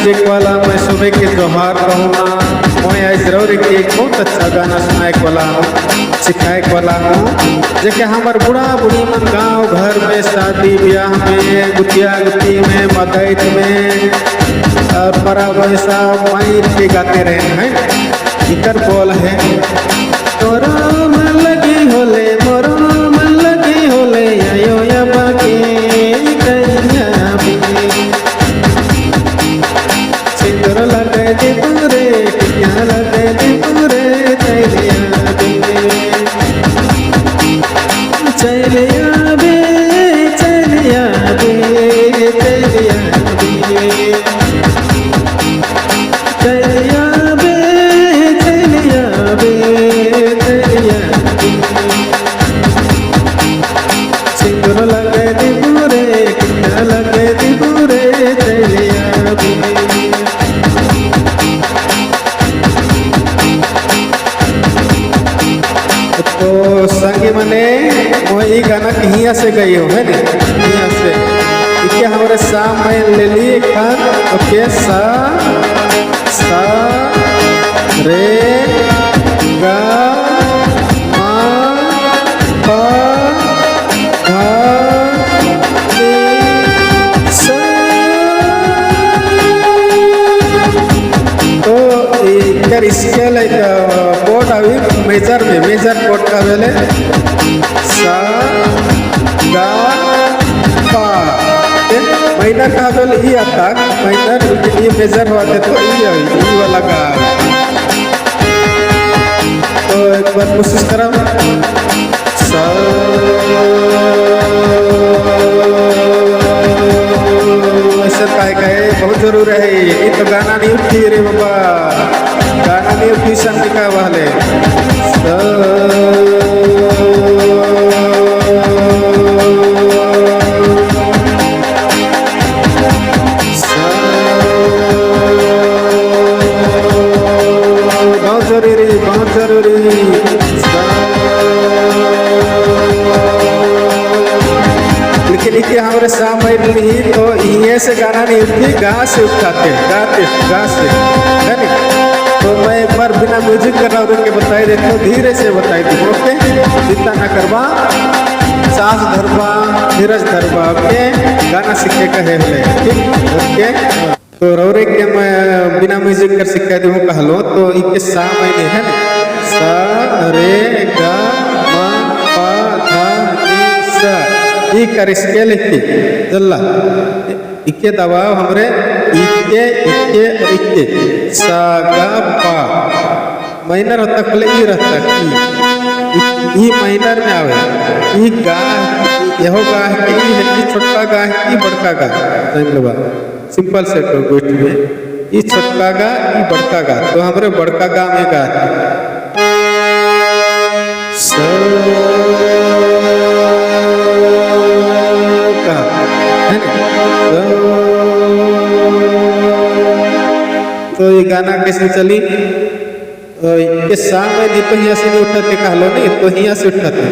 Music वाला मैं सुबह के जोहार कहूँगा। मैं आज जरूर एक बहुत अच्छा गाना सुनाए वाला हूँ, सिखाए वाला हूँ। जैसे हमार बूढ़ा बूढ़ी मन गाँव घर में शादी ब्याह में गुतिया गुती में मदैत में और बड़ा वैसा माइर के गाते रहे हैं। इकर बोल है तोरा मन लगी होले मोरा मन लगी होले यो या बाकी लगे दे पूरे लगे दे पूरे चलिया बे चलिया बे चलिया चलिया बे चलिया बे चलिया सिंदूर लगे दे पूरे लगे दे पूरे चलिया बे। तो संगी मने वही गाना कहीं से गई हो है नी यहाँ से क्या हमारे शाम में ले ली खान ओके सा रे गा मा पा धा नी सा। तो इधर स्केल कोड अभी मेजर कोड का वेले सा गा पा माइनर का वेले ई आता माइनर ये मेजर होते तो ई वाला का। तो एक बार कोशिश करो सा ऐसा काय बहुत जरूर है। ये तो गाना नहीं उठी रे बाबा, गाना नहीं उठी संगिका वाले बहुत जरूरी लिखे हमारे सामने नहीं तो ये से गाना नहीं उठती गा से उठाते गाते गा से है नी। तो मैं एक बार बिना म्यूजिक कर रहा हूँ बताई देता हूँ, धीरे से बताई दी ओके। चिंता न करवा, सांस धरवा धीरज धरवा ओके। गाना सीखे का है ठीक ओके। तो रौरे के मैं बिना म्यूजिक कर सिखा दूँ कहलो तो इसके सामने है ना सा रे गा मा पा धा नी सा ई कर स्केल इक्के जल्ला इक्के दबाव हमरे इक्के इक्के और इक्के सा गा पा माइनर होता पहले ई रहता ई माइनर में आवे ई गा यहो गा है ई छोटा गा है ई बड़का गा समझलबा सिंपल से तो गोष्ठ में ई छोटका गा ई बड़का गा। तो हमरे बड़का गा में गा सा तो ये गाना कैसे चली के सामने नहीं तो यहाँ से नहीं उठाते कहलो नहीं तो यहाँ से उठाते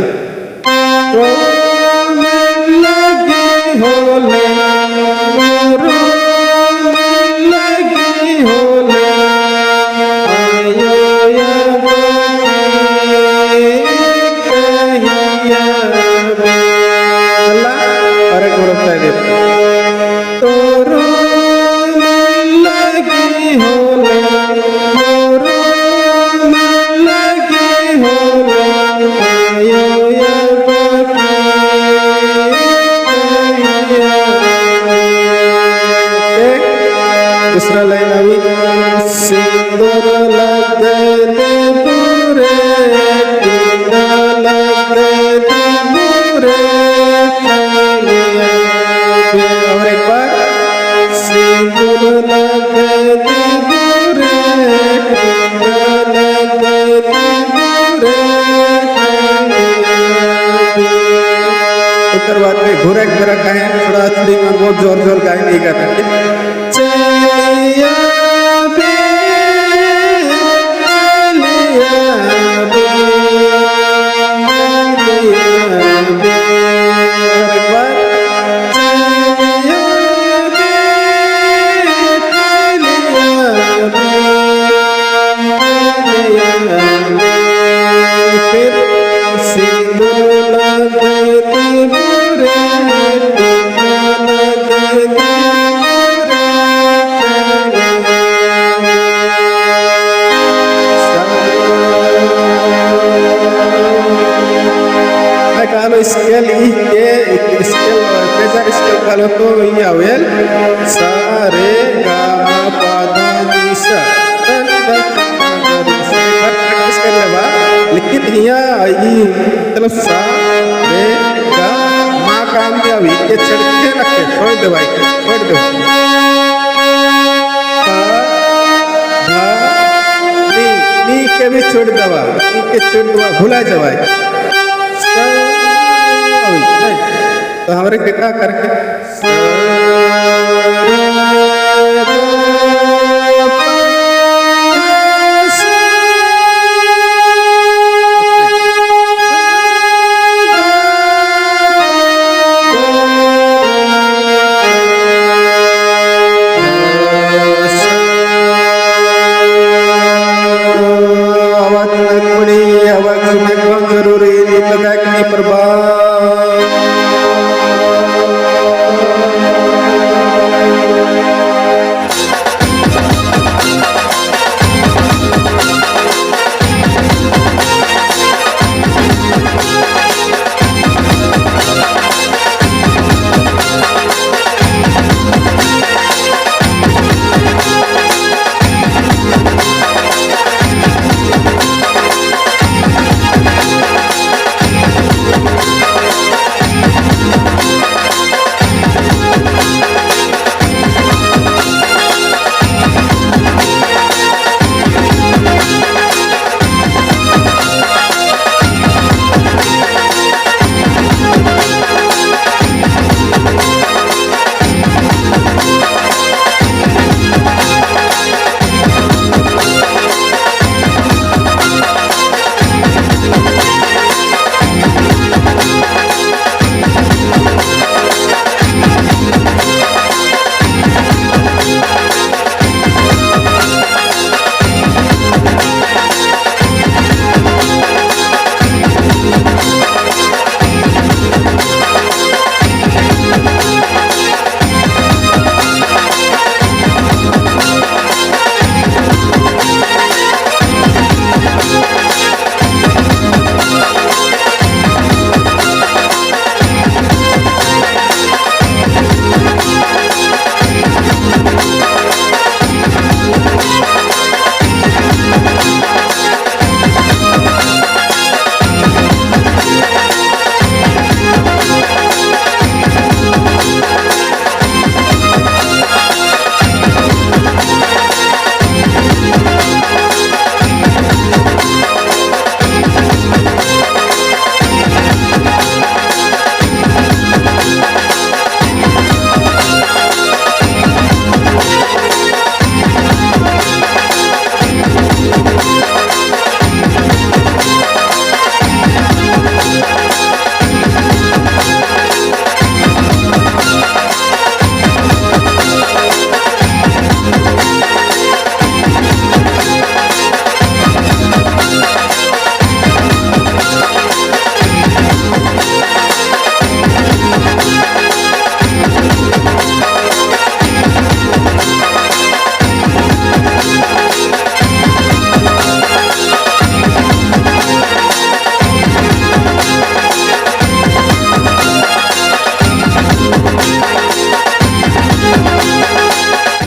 दूसरा लाइन अभी सिंदूर लगे पूरे लगे पूरे और एक बार सिंदूर लगे पूरे लगे पूरे। उत्तर बात में घुरक घुरक है थोड़ा असली में बहुत जोर जोर गाए नहीं गाता चलिया बे चलिया बे चलिया बे एक बार चलिया बे कालो स्केल ई के स्केल मेजर स्केल कालो तो ई आवेल सा रे गा मा पा धा नी सा प्रैक्टिस कर लेबा लेकिन हिया ई मतलब सा रे गा मा काम दिया वी के चढ़के रखे छोड़ दे भाई छोड़ दे नी के भी छोड़ दवा नी के छोड़ दवा भुला जावाई तो हमारे कितना करके जरूरी नहीं तो क्या प्रभाव